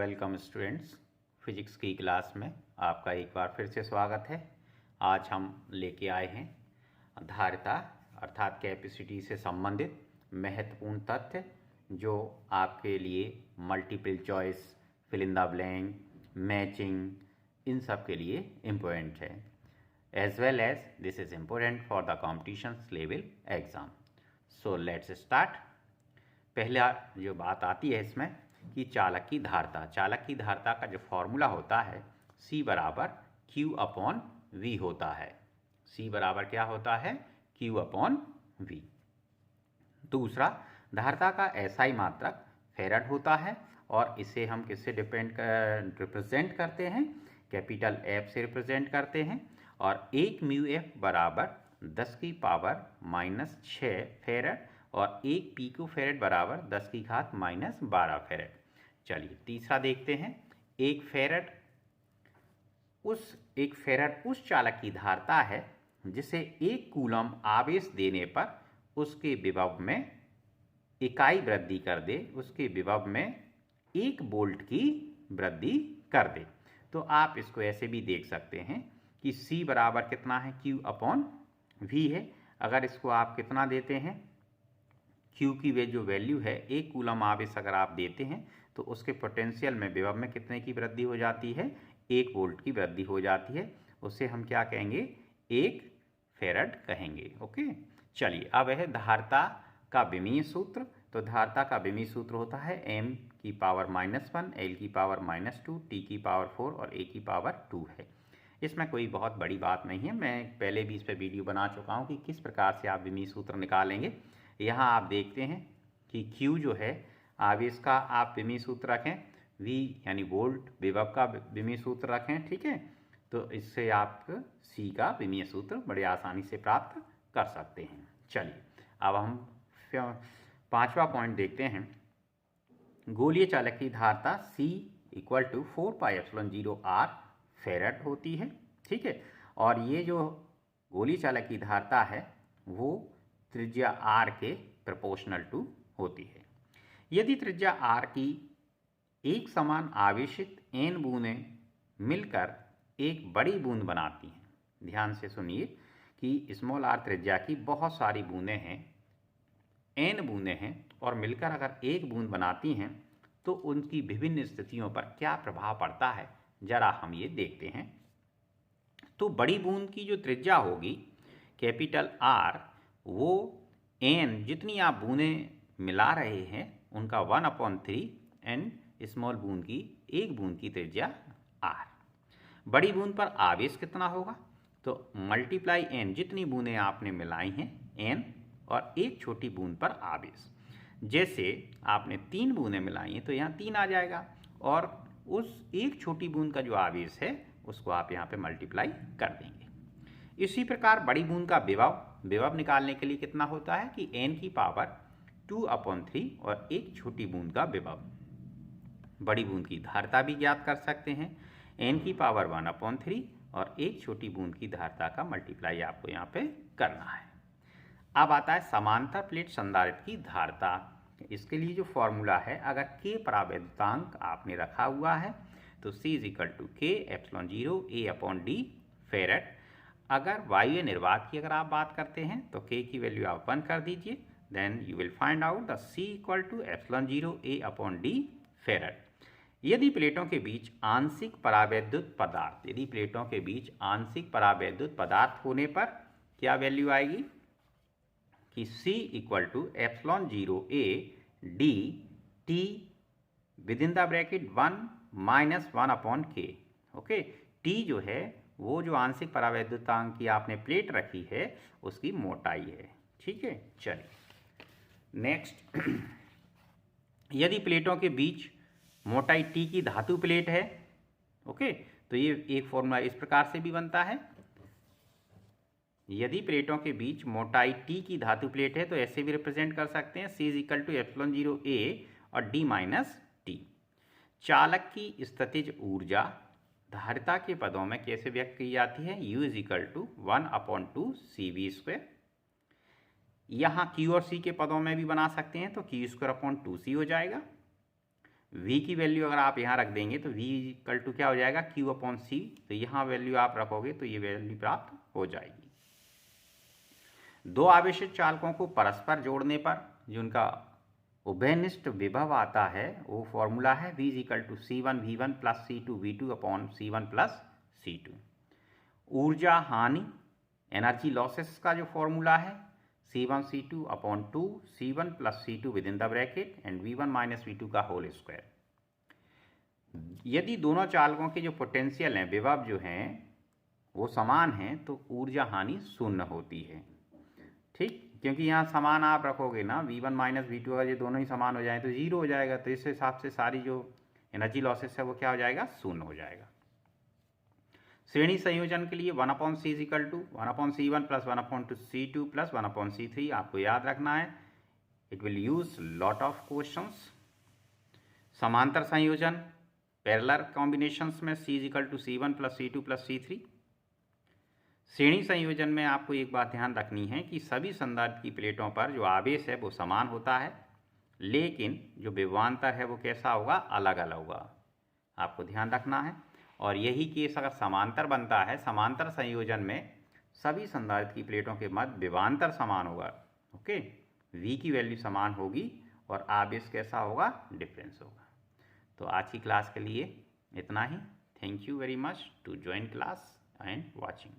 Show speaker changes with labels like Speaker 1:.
Speaker 1: Welcome students. Physics की class में आपका एक बार फिर से स्वागत है। आज हम लेके आए हैं धारिता अर्थात कैपेसिटी से संबंधित महत्वपूर्ण तथ्य जो आपके लिए multiple choice, fill in the blank, matching, इन सब के लिए इम्पोर्टेंट है। As well as this is important for the competitions level exam. So let's start. पहला जो बात आती है इसमें कि चालक की धारिता का जो फॉर्मूला होता है C बराबर Q अपॉन V होता है। C बराबर क्या होता है? Q upon V। दूसरा, धारिता का SI मात्रक फेरड होता है और इसे हम किससे रिप्रेजेंट करते हैं? कैपिटल F से रिप्रेजेंट करते हैं। और 1 म्यू F बराबर 10 की पावर -6 फेरड और 1 पिको फेरड बराबर 10 की घात -12 फेरड। चलिए तीसरा देखते हैं। एक फेरड उस चालक की धारिता है जिसे 1 कूलम आवेश देने पर उसके विभव में इकाई वृद्धि कर दे, उसके विभव में 1 वोल्ट की वृद्धि कर दे। तो आप इसको ऐसे भी देख सकते हैं कि C बराबर कितना है? Q अपॉन V है। अगर इसको आप कितना देते हैं, Q की वे जो वैल्यू है 1 कूलम आवेश अगर आप देते हैं तो उसके पोटेंशियल में विभव में कितने की वृद्धि हो जाती है? 1 वोल्ट की वृद्धि हो जाती है। उसे हम क्या कहेंगे? 1 फेरड कहेंगे। ओके, चलिए अब है धारिता का विमीय सूत्र। तो धारिता का विमीय सूत्र होता है m की पावर -1, l की पावर -2, t की पावर 4 और a की पावर 2 है। इसमें कोई बहुत बड़ी बात नहीं है, मैं पहले भी इस पर वीडियो बना चुका हूँ कि किस प्रकार से आप विमीय सूत्र निकालेंगे। यहाँ आप देखते हैं कि Q जो है आवेश का आप विमीय सूत्र रखें, V यानी वोल्ट विभव का विमीय सूत्र रखें, ठीक है। तो इससे आप C का विमीय सूत्र बड़े आसानी से प्राप्त कर सकते हैं। चलिए अब हम 5वां पॉइंट देखते हैं। गोलीय चालक की धारिता C = 4πε0r फेरड होती है, ठीक है। और ये जो गोलीय चालक की धारिता है वो त्रिज्या r के प्रोपोर्शनल टू होती है। यदि त्रिज्या r की एक समान आवेशित n बूंदें मिलकर एक बड़ी बूंद बनाती हैं, ध्यान से सुनिए कि स्मॉल r त्रिज्या की बहुत सारी बूंदें हैं, n बूंदें हैं और मिलकर अगर एक बूंद बनाती हैं तो उनकी विभिन्न स्थितियों पर क्या प्रभाव पड़ता है जरा हम ये देखते हैं। तो बड़ी बूंद की जो त्रिज्या होगी कैपिटल R, वो n जितनी आप बूंदें मिला रहे हैं उनका 1/3 एंड स्मॉल बूंद की एक बूंद की त्रिज्या R। बड़ी बूंद पर आवेश कितना होगा? तो मल्टीप्लाई n जितनी बूंदें आपने मिलाई हैं n और एक छोटी बूंद पर आवेश। जैसे आपने 3 बूंदें मिलाई हैं तो यहाँ 3 आ जाएगा और उस एक छोटी बूंद का जो आवेश है उसको आप यहाँ पे मल्टीप्लाई कर देंगे। इसी प्रकार बड़ी बूंद का विभव निकालने के लिए कितना होता है कि n की पावर 2/3 और एक छोटी बूंद का विभव। बड़ी बूंद की धारिता भी ज्ञात कर सकते हैं, n की पावर 1/3 और एक छोटी बूंद की धारिता का मल्टीप्लाई आपको यहाँ पे करना है। अब आता है समांतर प्लेट संधारित्र की धारिता। इसके लिए जो फॉर्मूला है, अगर K परावैद्युतांक आपने रखा हुआ है तो C = K/ε0A/d फेरड। अगर वायवीय निर्वात की अगर आप बात करते हैं तो K की वैल्यू आप 1 कर दीजिए, then you will find out the C = ε0A/d farad. यदि प्लेटों के बीच आंशिक परावैद्युत पदार्थ होने पर क्या वैल्यू आएगी कि C = ε0A/d T within the bracket 1 - 1/K। Okay, T जो है वो जो आंशिक परावैद्युतांक की आपने प्लेट रखी है उसकी मोटाई है, ठीक है। चलिए नेक्स्ट, यदि प्लेटों के बीच मोटाई T की धातु प्लेट है, ओके, तो ये एक फॉर्मूला इस प्रकार से भी बनता है। यदि प्लेटों के बीच मोटाई T की धातु प्लेट है तो ऐसे भी रिप्रेजेंट कर सकते हैं, C = ε0A और d - T। चालक की स्थितिज ऊर्जा धारिता के पदों में कैसे व्यक्त की जाती है? U = 1/2 CV²। यहाँ Q और C के पदों में भी बना सकते हैं तो Q² 2C हो जाएगा। v की वैल्यू अगर आप यहाँ रख देंगे तो v इक्वल टू क्या हो जाएगा, q अपॉन c। तो यहाँ वैल्यू आप रखोगे तो ये वैल्यू प्राप्त हो जाएगी। दो आवेशित चालकों को परस्पर जोड़ने पर जो उनका उभयनिष्ठ विभव आता है वो फॉर्मूला है v equal to C1v1 plus C2v2 upon C1 plus C2। ऊर्जा हानि एनर्जी लॉसेस का जो फॉर्मूला है C1 C2 upon 2 C1 plus C2 with in the bracket and V1 minus V2 का होल स्क्वायर। यदि दोनों चालकों के जो पोटेंशियल हैं, विभव जो हैं वो समान हैं तो ऊर्जा हानि शून्य होती है। ठीक, क्योंकि यहाँ समान आप रखोगे ना, V1 माइनस V2 अगर ये दोनों ही समान हो जाए तो जीरो हो जाएगा। तो इस हिसाब से सारी जो एनर्जी लॉसेस है वो क्या हो जाएगा, शून्य हो जाएगा। श्रेणी संयोजन के लिए 1/c is equal to 1/c1 plus 1/c2 plus 1/c3 आपको याद रखना है। It will use lot of questions. समांतर संयोजन पैरेलल कॉम्बिनेशंस में c is equal to C1 plus C2 plus C3। श्रेणी संयोजन में आपको एक बात ध्यान रखनी है कि सभी संदर्भ की प्लेटों पर जो आवेश है वो समान होता है, लेकिन जो विभवांतर है वो कैसा होगा, अलग अलग होगा। आपको ध्यान रखना है। और यही केस अगर समांतर बनता है, समांतर संयोजन में सभी संदर्भ की प्लेटों के मध्य विभवांतर समान होगा। ओके, v की वैल्यू समान होगी और आवेश कैसा होगा, डिफरेंस होगा। तो आज की क्लास के लिए इतना ही। Thank you very much to join class and watching.